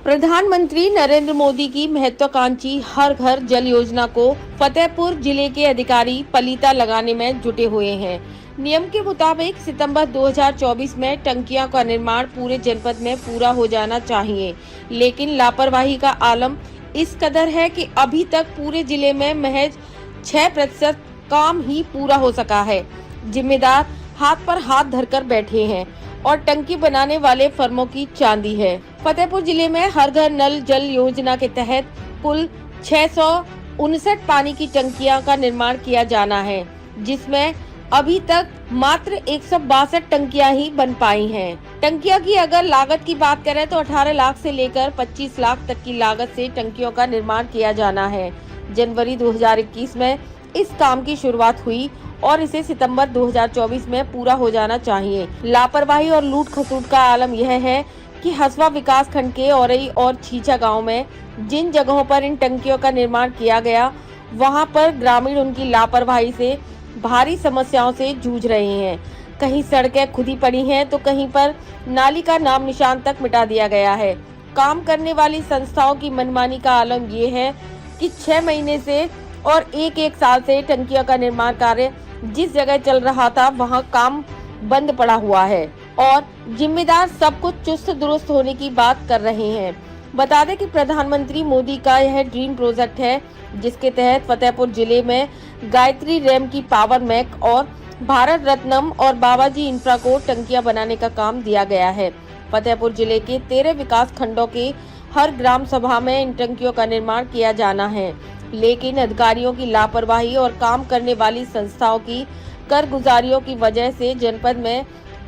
प्रधानमंत्री नरेंद्र मोदी की महत्वाकांक्षी हर घर जल योजना को फतेहपुर जिले के अधिकारी पलीता लगाने में जुटे हुए हैं। नियम के मुताबिक सितंबर 2024 में टंकियों का निर्माण पूरे जनपद में पूरा हो जाना चाहिए, लेकिन लापरवाही का आलम इस कदर है कि अभी तक पूरे जिले में महज 6% काम ही पूरा हो सका है। जिम्मेदार हाथ पर हाथ धरकर बैठे हैं और टंकी बनाने वाले फर्मों की चांदी है। फतेहपुर जिले में हर घर नल जल योजना के तहत कुल 659 पानी की टंकियां का निर्माण किया जाना है, जिसमें अभी तक मात्र 162 टंकियां ही बन पाई हैं। टंकियों की अगर लागत की बात करें तो 18 लाख से लेकर 25 लाख तक की लागत से टंकियों का निर्माण किया जाना है। जनवरी 2021 में इस काम की शुरुआत हुई और इसे सितंबर 2024 में पूरा हो जाना चाहिए। लापरवाही और लूट खसूट का आलम यह है कि हसवा विकास खंड के औरई और छीछा गांव में जिन जगहों पर इन टंकियों का निर्माण किया गया, वहां पर ग्रामीण उनकी लापरवाही से भारी समस्याओं से जूझ रहे हैं। कहीं सड़कें खुदी पड़ी हैं तो कहीं पर नाली का नाम निशान तक मिटा दिया गया है। काम करने वाली संस्थाओं की मनमानी का आलम ये है कि 6 महीने से और एक साल से टंकियों का निर्माण कार्य जिस जगह चल रहा था वहां काम बंद पड़ा हुआ है और जिम्मेदार सब कुछ चुस्त दुरुस्त होने की बात कर रहे हैं। बता दें कि प्रधानमंत्री मोदी का यह ड्रीम प्रोजेक्ट है, जिसके तहत फतेहपुर जिले में गायत्री रैम की पावर मैक और भारत रत्नम और बाबाजी इंफ्रा को टंकियां बनाने का काम दिया गया है। फतेहपुर जिले के 13 विकास खंडों के हर ग्राम सभा में इन टंकियों का निर्माण किया जाना है, लेकिन अधिकारियों की लापरवाही और काम करने वाली संस्थाओं की करगुजारियों की वजह से जनपद में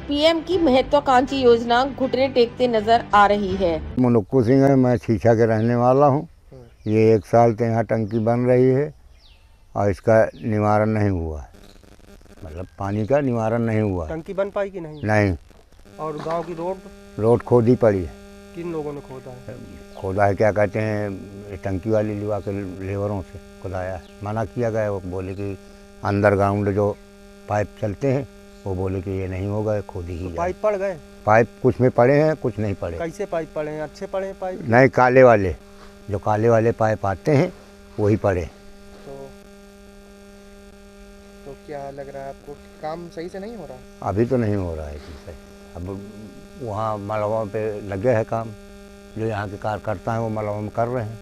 पीएम की महत्वाकांक्षी योजना घुटने टेकते नजर आ रही है। मुनुक्कू सिंह है, मैं छीछा के रहने वाला हूँ। ये 1 साल से यहाँ टंकी बन रही है और इसका निवारण नहीं हुआ है, मतलब पानी का निवारण नहीं हुआ। टंकी बन पाई कि नहीं? नहीं। और गांव की रोड खोदी पड़ी है। किन लोगों ने खोदा है? खोदा है, क्या कहते हैं, टंकी वाली लिवा के लेबरों से खुदाया है। मना किया गया, वो बोले कि अंडरग्राउंड जो पाइप चलते हैं वो बोले कि ये नहीं होगा, खोदी ही। तो पाइप पड़ गए? पाइप कुछ में पड़े हैं, कुछ नहीं पड़े। कैसे पाइप पड़े हैं? अच्छे पड़े हैं पाइप? नहीं, काले वाले, जो काले वाले पाइप आते हैं वही पड़े। तो क्या लग रहा है आपको, काम सही से नहीं हो रहा? अभी तो नहीं हो रहा है सही। अब वहाँ मलबा पे लगे हैं काम, जो यहाँ के कार्यकर्ता हैं वो मलबा में कर रहे हैं।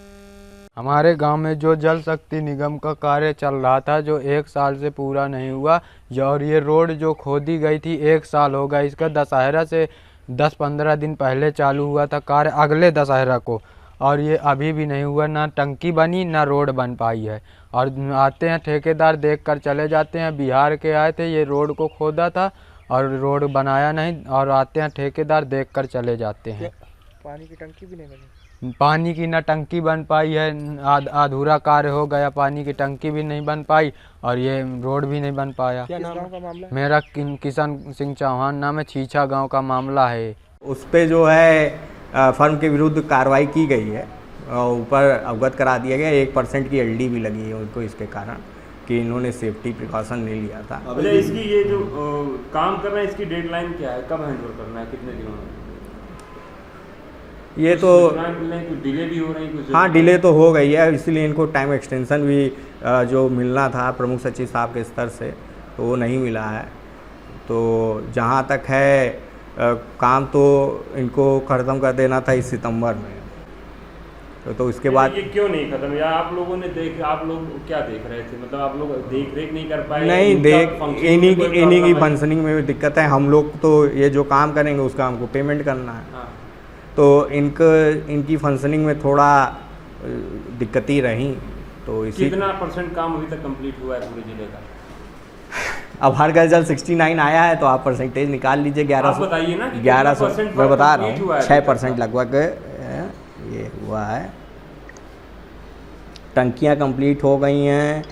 हमारे गांव में जो जल शक्ति निगम का कार्य चल रहा था, जो 1 साल से पूरा नहीं हुआ, और ये रोड जो खोदी गई थी 1 साल हो गया। इसका दशहरा से 10-15 दिन पहले चालू हुआ था कार्य, अगले दशहरा को, और ये अभी भी नहीं हुआ। ना टंकी बनी ना रोड बन पाई है। और आते हैं ठेकेदार देख कर चले जाते हैं। बिहार के आए थे, ये रोड को खोदा था और रोड बनाया नहीं, और आते हैं ठेकेदार देख कर चले जाते हैं। पानी की टंकी भी नहीं बनी? पानी की ना टंकी बन पाई है, अधूरा कार्य हो गया। पानी की टंकी भी नहीं बन पाई और ये रोड भी नहीं बन पाया। क्या नाम का मामला है? मेरा किशन सिंह चौहान नाम है, छीछा गांव का मामला है। उस पे जो है फर्म के विरुद्ध कार्रवाई की गई है और ऊपर अवगत करा दिया गया। 1% की एलडी भी लगी है उनको, इसके कारण कि इन्होंने सेफ्टी प्रिकॉशन नहीं लिया था। अच्छा, इसकी ये जो काम कर रहे हैं, इसकी डेडलाइन क्या है? कब हैंडओवर करना है, कितने दिनों में? ये तो डिले भी हो रही है? हाँ, डिले तो हो गई है, इसलिए इनको टाइम एक्सटेंशन भी जो मिलना था प्रमुख सचिव साहब के स्तर से, तो वो नहीं मिला है। तो जहाँ तक है काम तो इनको ख़त्म कर देना था इस सितंबर में। तो इसके बाद ये क्यों नहीं खत्म? या आप लोगों ने आप लोग क्या देख रहे थे? मतलब आप लोग देख रेख नहीं कर पाए? नहीं, इन्हीं की फंक्शनिंग में भी दिक्कत है। हम लोग तो ये जो काम करेंगे उसका हमको पेमेंट करना है। हाँ। तो इनकी फंक्शनिंग में थोड़ा दिक्कतें रही। तो इसी कितना % काम अभी तक कंप्लीट हुआ है पूरे जिले का? अब हर घर जल 69 आया है, तो आप परसेंटेज निकाल लीजिए। 1100 बताइए ना, 1100 मैं बता रहा हूँ, 6% लगभग ये हुआ है। टंकियाँ कंप्लीट हो गई हैं।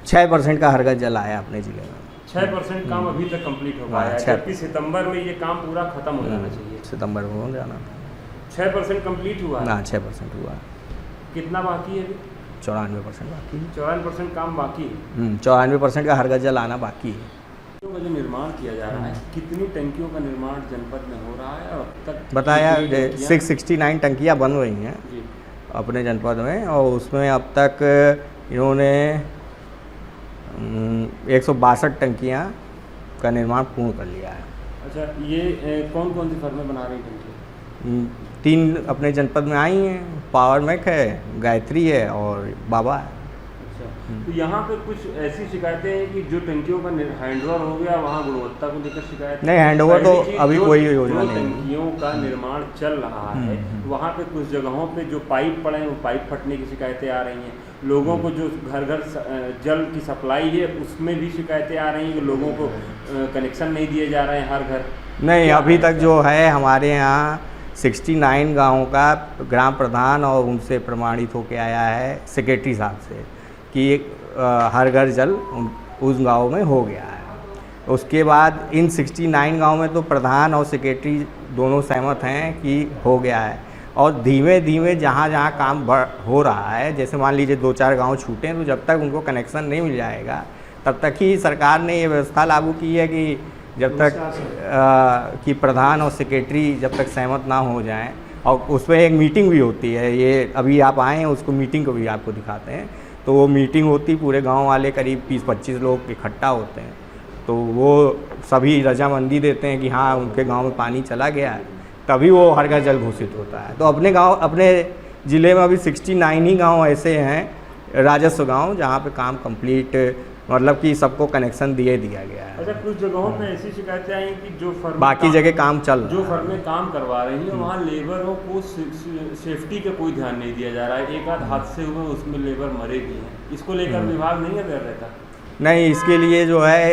6% का हर घर जल आया अपने ज़िले में। 6% काम अभी तक कंप्लीट हो पाया है, जबकि सितंबर में ये काम पूरा खत्म हो जाना चाहिए। सितंबर में हो जाना। 6% कंप्लीट हुआ ना, 6% हुआ। कितना बाकी है? 94% बाकी है। 94% काम बाकी है। 94% का हर घर जल आना बाकी है। जो निर्माण किया जा रहा है, कितनी टंकियों का निर्माण जनपद में हो रहा है और तक बताया कितनी टंकियाँ? 669 टंकियाँ बन रही हैं जी। अपने जनपद में, और उसमें अब तक इन्होंने 162 टंकियाँ का निर्माण पूर्ण कर लिया है। अच्छा, ये कौन कौन सी फर्में बना रही टंकी? 3 अपने जनपद में आई हैं, पावर मैक है, गायत्री है और बाबा है। अच्छा, तो यहाँ पे कुछ ऐसी शिकायतें हैं कि जो टंकियों का हैंडओवर हो गया, वहाँ गुणवत्ता को लेकर शिकायत? नहीं, हैंडओवर तो पहली चीज़, अभी कोई योजना जो नहीं है। टंकियों का निर्माण चल रहा है, वहाँ पे कुछ जगहों पे जो पाइप पड़े हैं वो पाइप फटने की शिकायतें आ रही हैं। लोगों को जो घर घर जल की सप्लाई है उसमें भी शिकायतें आ रही हैं कि लोगों को कनेक्शन नहीं दिए जा रहे हैं हर घर। नहीं, अभी तक जो है हमारे यहाँ 69 गाँवों का ग्राम प्रधान और उनसे प्रमाणित होके आया है सेक्रेटरी साहब से कि हर घर जल उस गांव में हो गया है। उसके बाद इन 69 गांव में तो प्रधान और सेक्रेटरी दोनों सहमत हैं कि हो गया है, और धीमे धीमे जहाँ जहाँ काम हो रहा है, जैसे मान लीजिए 2-4 गांव छूटे हैं, तो जब तक उनको कनेक्शन नहीं मिल जाएगा तब तक ही सरकार ने ये व्यवस्था लागू की है कि जब तक कि प्रधान और सेक्रेटरी जब तक सहमत ना हो जाएं, और उसमें एक मीटिंग भी होती है। ये अभी आप आए हैं, उसको मीटिंग को भी आपको दिखाते हैं। तो वो मीटिंग होती, पूरे गांव वाले करीब 20-25 लोग इकट्ठा होते हैं, तो वो सभी रजामंदी देते हैं कि हाँ उनके गांव में पानी चला गया है, तभी वो हर घर जल घोषित होता है। तो अपने ज़िले में अभी 69 ही गाँव ऐसे हैं राजस्व गाँव जहाँ पे काम कंप्लीट, मतलब कि सबको कनेक्शन दिया गया है। अच्छा, कुछ जगहों पे ऐसी शिकायतें आई कि जो फर्म बाकी जगह काम चल रहा है। जो फर्में काम करवा रही हैं वहाँ लेबरों को सेफ्टी का कोई ध्यान नहीं दिया जा रहा है। एक आध हादसे हुए उसमें लेबर मरे भी हैं, इसको लेकर विभाग नहीं अवेयर रहता? नहीं, इसके लिए जो है